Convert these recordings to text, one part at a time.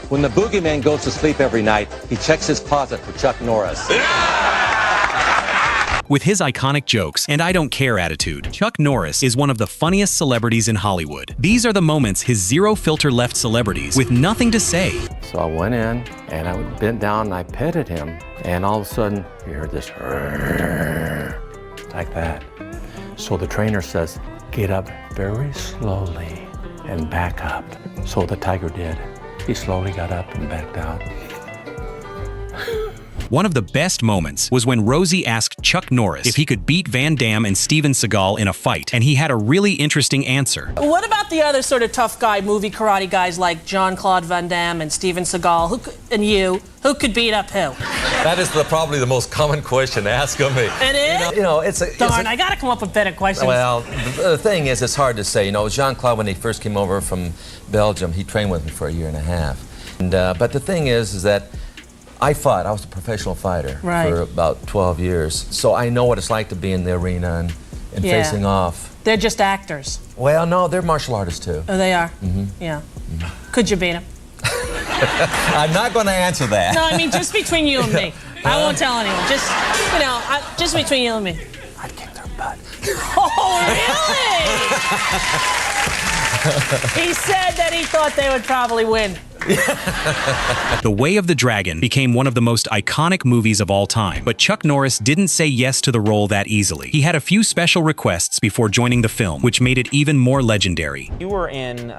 When the boogeyman goes to sleep every night, he checks his closet for Chuck Norris. With his iconic jokes and I don't care attitude, Chuck Norris is one of the funniest celebrities in Hollywood. These are the moments his zero-filter left celebrities with nothing to say. So I went in, and I bent down, and I petted him, and all of a sudden, you heard this like that. So the trainer says, get up very slowly and back up. So the tiger did. He slowly got up and backed out. One of the best moments was when Rosie asked Chuck Norris if he could beat Van Damme and Steven Seagal in a fight, and he had a really interesting answer. What about the other sort of tough guy movie karate guys like Jean-Claude Van Damme and Steven Seagal, who could beat up who? That is probably the most common question asked of me. It is? You know, it's a... Darn, I gotta come up with better questions. Well, the thing is, it's hard to say. You know, Jean-Claude, when he first came over from Belgium, he trained with me for a year and a half. And, but the thing is that I was a professional fighter for about 12 years, so I know what it's like to be in the arena and facing off. They're just actors. Well, no, they're martial artists too. Oh, they are? Yeah. Could you beat them? I'm not going to answer that. No, I mean, just between you and me. I won't tell anyone. Just, you know, just between you and me. I'd kick their butt. Oh, really? He said that he thought they would probably win. The Way of the Dragon became one of the most iconic movies of all time, but Chuck Norris didn't say yes to the role that easily. He had a few special requests before joining the film, which made it even more legendary. You were in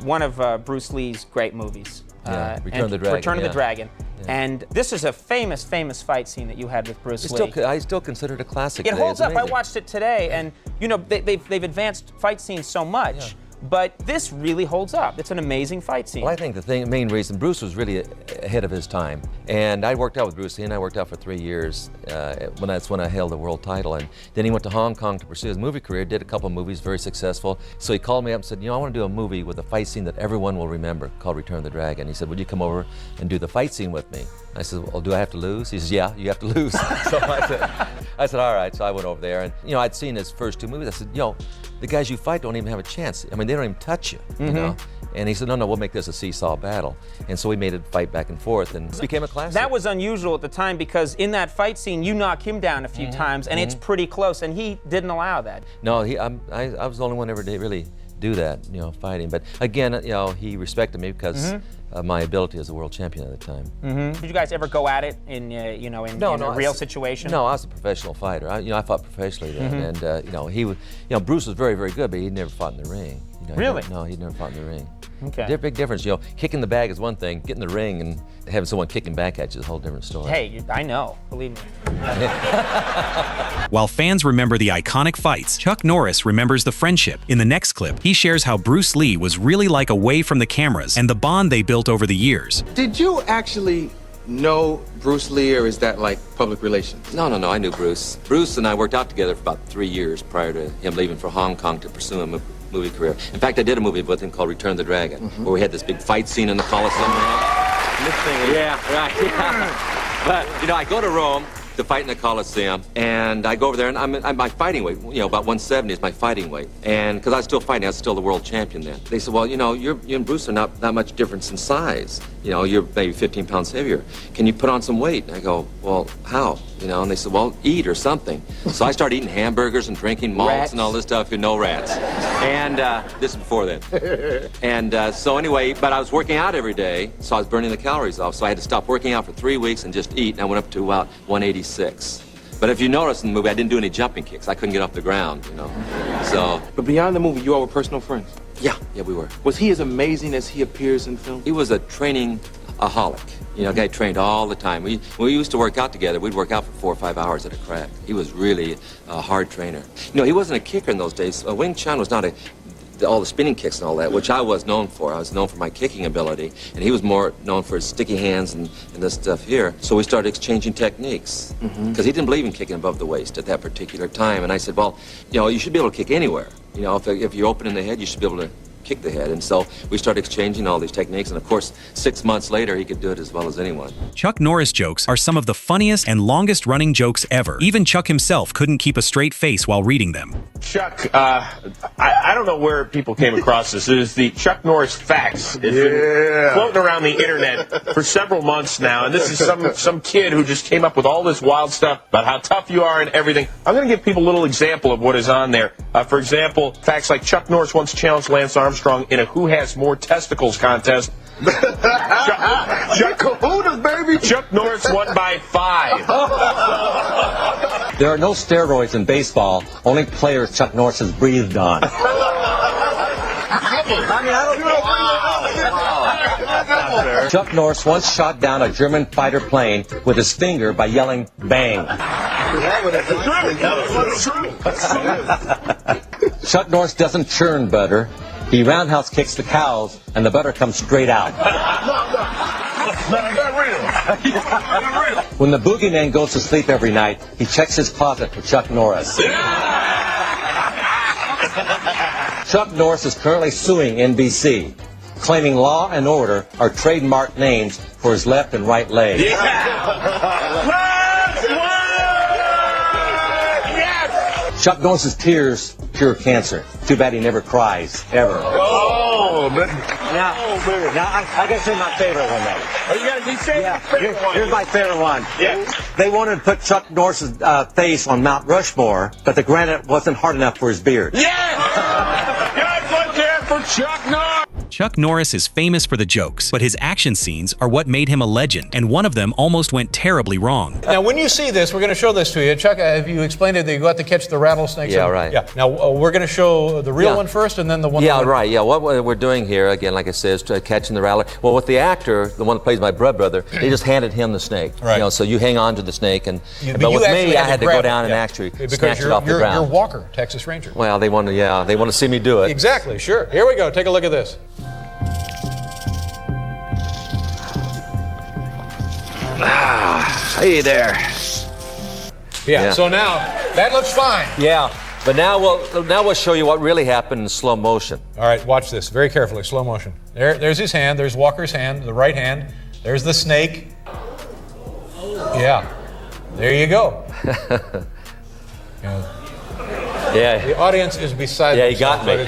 one of Bruce Lee's great movies. Return of the Dragon. Return of the Dragon. Yeah. And this is a famous, famous fight scene that you had with Bruce Lee. I still consider it a classic. It holds up. I watched it today, and you know they've advanced fight scenes so much. Yeah. But this really holds up. It's an amazing fight scene. Well, I think the main reason, Bruce was really ahead of his time. And I worked out with Bruce Lee, and I worked out for 3 years. That's when I held the world title. And then he went to Hong Kong to pursue his movie career, did a couple of movies, very successful. So he called me up and said, you know, I want to do a movie with a fight scene that everyone will remember called Return of the Dragon. He said, would you come over and do the fight scene with me? I said, well, do I have to lose? He says, yeah, you have to lose. So I said, all right. So I went over there, and you know, I'd seen his first 2 movies. I said, you know, the guys you fight don't even have a chance. I mean, they don't even touch you, you know? And he said, no, we'll make this a seesaw battle. And so we made it fight back and forth, and it became a classic. That was unusual at the time, because in that fight scene, you knock him down a few times, and it's pretty close, and he didn't allow that. No, I was the only one ever to really do that, you know, fighting. But again, you know, he respected me because of my ability as a world champion at the time. Did you guys ever go at it in, you know, in a real situation? No, I was a professional fighter. I fought professionally then, and you know, Bruce was very, very good, but he never fought in the ring. You know, really? No, he never fought in the ring. Okay. Big difference. You know, kicking the bag is one thing. Getting in the ring and having someone kicking back at you is a whole different story. Hey, I know. Believe me. While fans remember the iconic fights, Chuck Norris remembers the friendship. In the next clip, he shares how Bruce Lee was really like away from the cameras and the bond they built over the years. Did you actually know Bruce Lee, or is that like public relations? No, I knew Bruce. Bruce and I worked out together for about 3 years prior to him leaving for Hong Kong to pursue a movie career. In fact, I did a movie with him called Return of the Dragon, where we had this big fight scine in the Coliseum. Yeah, right. Yeah. But, you know, I go to Rome to fight in the Coliseum, and I go over there, and my fighting weight, you know, about 170 is my fighting weight. And because I was still fighting, I was still the world champion then. They said, well, you know, you and Bruce are not that much difference in size. You know, you're maybe 15 pounds heavier. Can you put on some weight? And I go, well, how? You know, and they said, well, eat or something. So I started eating hamburgers and drinking malts and all this stuff, and no rats. And this is before then. And so anyway, but I was working out every day, so I was burning the calories off. So I had to stop working out for 3 weeks and just eat, and I went up to about 186. But if you notice in the movie, I didn't do any jumping kicks. I couldn't get off the ground, you know. So. But beyond the movie, you all were personal friends? Yeah, we were. Was he as amazing as he appears in film? He was a training-aholic. You know, a guy trained all the time. When we used to work out together, we'd work out for 4 or 5 hours at a crack. He was really a hard trainer. You know, he wasn't a kicker in those days. Wing Chun was not all the spinning kicks and all that, which I was known for. I was known for my kicking ability, and he was more known for his sticky hands and this stuff here. So we started exchanging techniques, because he didn't believe in kicking above the waist at that particular time. And I said, well, you know, you should be able to kick anywhere. You know, if you're open in the head, you should be able to kick the head. And so we started exchanging all these techniques. And of course, 6 months later, he could do it as well as anyone. Chuck Norris jokes are some of the funniest and longest-running jokes ever. Even Chuck himself couldn't keep a straight face while reading them. Chuck, I don't know where people came across this. It is the Chuck Norris facts. It's been floating around the internet for several months now, and this is some kid who just came up with all this wild stuff about how tough you are and everything. I'm going to give people a little example of what is on there. For example, facts like Chuck Norris once challenged Lance Armstrong in a Who Has More Testicles contest. Chuck Norris won by 5. There are no steroids in baseball, only players Chuck Norris has breathed on. Chuck Norris once shot down a German fighter plane with his finger by yelling, "Bang." Chuck Norris doesn't churn butter. He roundhouse kicks the cows, and the butter comes straight out. When the boogeyman goes to sleep every night, he checks his closet for Chuck Norris. Chuck Norris is currently suing NBC, claiming Law and Order are trademark names for his left and right legs. Chuck Norris's tears cure cancer. Too bad he never cries, ever. Oh, man. Now, I guess here's my favorite one, though. Oh, you got to say Here's my favorite one. Yeah. They wanted to put Chuck Norris's face on Mount Rushmore, but the granite wasn't hard enough for his beard. Yes! Guys, let's hear it for Chuck Norris! Chuck Norris is famous for the jokes, but his action scenes are what made him a legend, and one of them almost went terribly wrong. Now, when you see this, we're going to show this to you. Chuck, have you explained it that you got to catch the rattlesnakes? Yeah, right. Yeah. Now, we're going to show the real one first, and then the one. Yeah, right. Yeah, what we're doing here, again, like I said, is catching the rattler. Well, with the actor, the one that plays my brother, they just handed him the snake. Right. You know, so you hang on to the snake, and but with me, I had to go grab down it. and actually because snatch it off the ground. You're Walker, Texas Ranger. Well, they want to see me do it. Exactly. Sure. Here we go. Take a look at this. Hey there. Yeah. So now that looks fine. Yeah, but now we'll show you what really happened in slow motion. All right. Watch this very carefully. Slow motion. There's his hand. There's Walker's hand. The right hand. There's the snake. Yeah. There you go. Yeah. The audience is beside Yeah, he got me.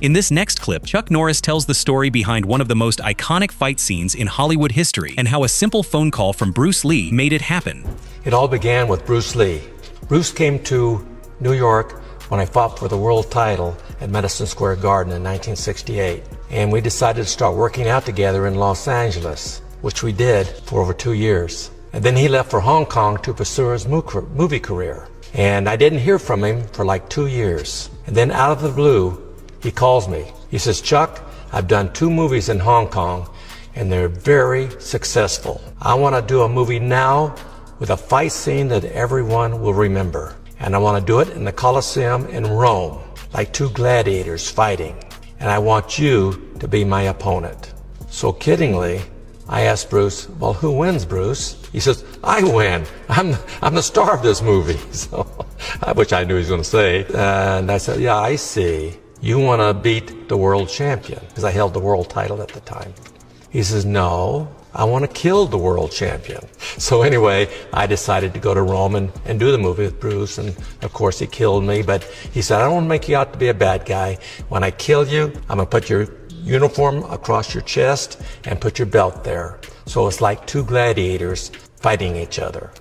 In this next clip, Chuck Norris tells the story behind one of the most iconic fight scenes in Hollywood history and how a simple phone call from Bruce Lee made it happen. It all began with Bruce Lee. Bruce came to New York when I fought for the world title at Madison Square Garden in 1968. And we decided to start working out together in Los Angeles, which we did for over 2 years. And then he left for Hong Kong to pursue his movie career. And I didn't hear from him for like 2 years. And then out of the blue, he calls me. He says, "Chuck, I've done 2 movies in Hong Kong, and they're very successful. I want to do a movie now with a fight scene that everyone will remember. And I want to do it in the Colosseum in Rome, like 2 gladiators fighting. And I want you to be my opponent." So kiddingly, I asked Bruce, "Well, who wins, Bruce?" He says, "I win. I'm the star of this movie." So, which I knew he was going to say. And I said, "Yeah, I see. You want to beat the world champion," because I held the world title at the time. He says, "No, I want to kill the world champion." So anyway, I decided to go to Rome and do the movie with Bruce. And of course, he killed me. But he said, "I don't want to make you out to be a bad guy. When I kill you, I'm going to put your uniform across your chest and put your belt there." So it's like 2 gladiators fighting each other.